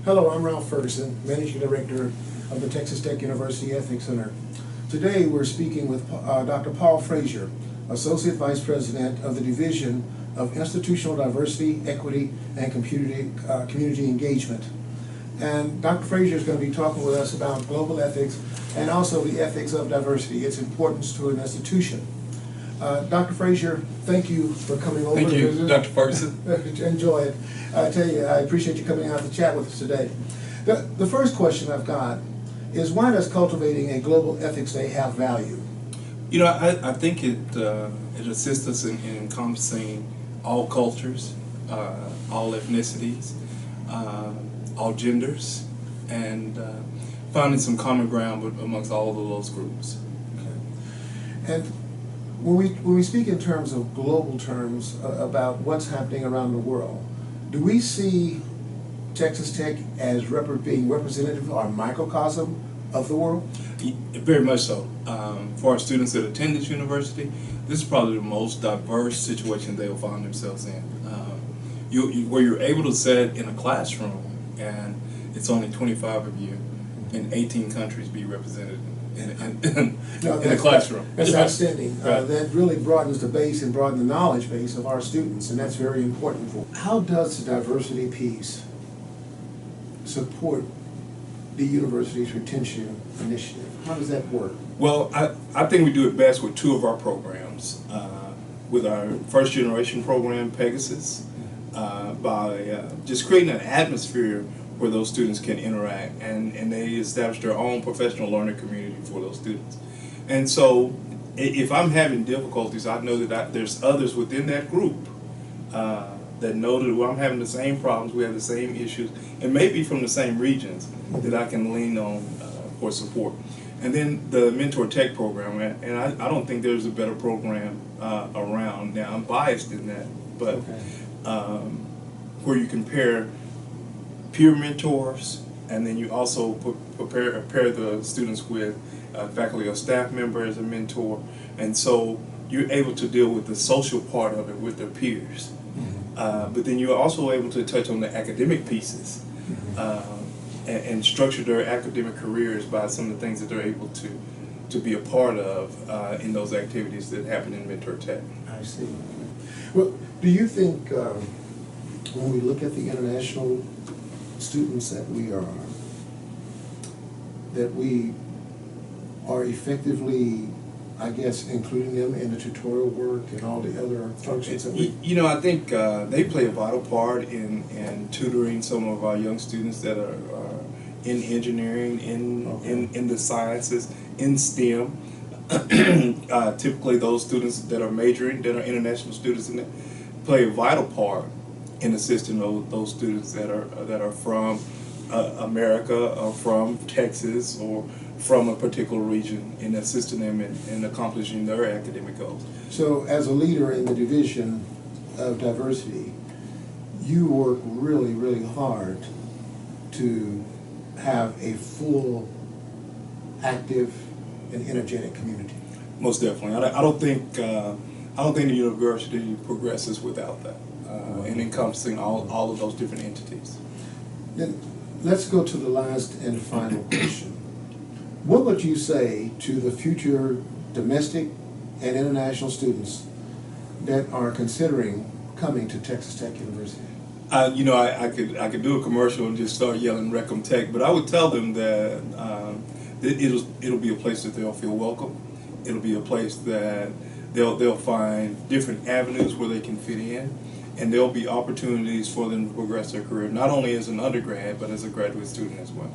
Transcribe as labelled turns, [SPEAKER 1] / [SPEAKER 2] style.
[SPEAKER 1] Hello, I'm Ralph Ferguson, Managing Director of the Texas Tech University Ethics Center. Today we're speaking with Dr. Paul Frazier, Associate Vice President of the Division of Institutional Diversity, Equity, and Community Engagement. And Dr. Frazier is going to be talking with us about global ethics and also the ethics of diversity, its importance to an institution. Dr. Frazier, thank you for coming over.
[SPEAKER 2] Thank you, Dr. Ferguson.
[SPEAKER 1] Enjoy it. I tell you, I appreciate you coming out to chat with us today. The first question I've got is, why does cultivating a global ethics day have value?
[SPEAKER 2] You know, I think it assists us in encompassing all cultures, all ethnicities, all genders, and finding some common ground amongst all of those groups.
[SPEAKER 1] Okay. And when we speak in terms of global terms about what's happening around the world, do we see Texas Tech as being representative or a microcosm of the world?
[SPEAKER 2] Very much so. For our students that attend this university, this is probably the most diverse situation they'll find themselves in. Where you're able to sit in a classroom and it's only 25 of you in 18 countries be represented in a classroom.
[SPEAKER 1] That's outstanding.
[SPEAKER 2] Right.
[SPEAKER 1] That really broadens the base and broadens the knowledge base of our students, and that's very important. How does the diversity piece support the university's retention initiative? How does that work?
[SPEAKER 2] Well, I think we do it best with two of our programs. With our first generation program, Pegasus, by just creating an atmosphere where those students can interact, and they establish their own professional learning community for those students. And so if I'm having difficulties, I know that there's others within that group that know that I'm having the same problems, we have the same issues, and maybe from the same regions that I can lean on for support. And then the Mentor Tech program, and I don't think there's a better program around. Now, I'm biased in that, but okay. Where you compare peer mentors, and then you also pair the students with faculty or staff member as a mentor, and so you're able to deal with the social part of it with their peers. Mm-hmm. But then you're also able to touch on the academic pieces. Mm-hmm. And structure their academic careers by some of the things that they're able to be a part of in those activities that happen in Mentor Tech.
[SPEAKER 1] I see. Well, do you think when we look at the international students that we are effectively, I guess, including them in the tutorial work and all the other functions that we...
[SPEAKER 2] You know, I think they play a vital part in tutoring some of our young students that are in engineering, in the sciences, in STEM. Typically those students that are majoring, that are international students, in that play a vital part in assisting those students that are from America or from Texas or from a particular region, in assisting them in accomplishing their academic goals.
[SPEAKER 1] So as a leader in the Division of Diversity, you work really, really hard to have a full, active, and energetic community.
[SPEAKER 2] Most definitely. I don't think the university progresses without that, and encompassing all of those different entities.
[SPEAKER 1] Then let's go to the last and final question. What would you say to the future domestic and international students that are considering coming to Texas Tech University?
[SPEAKER 2] You know, I could do a commercial and just start yelling Recom Tech, but I would tell them that it'll be a place that they'll feel welcome. It'll be a place that they'll find different avenues where they can fit in, and there'll be opportunities for them to progress their career, not only as an undergrad, but as a graduate student as well.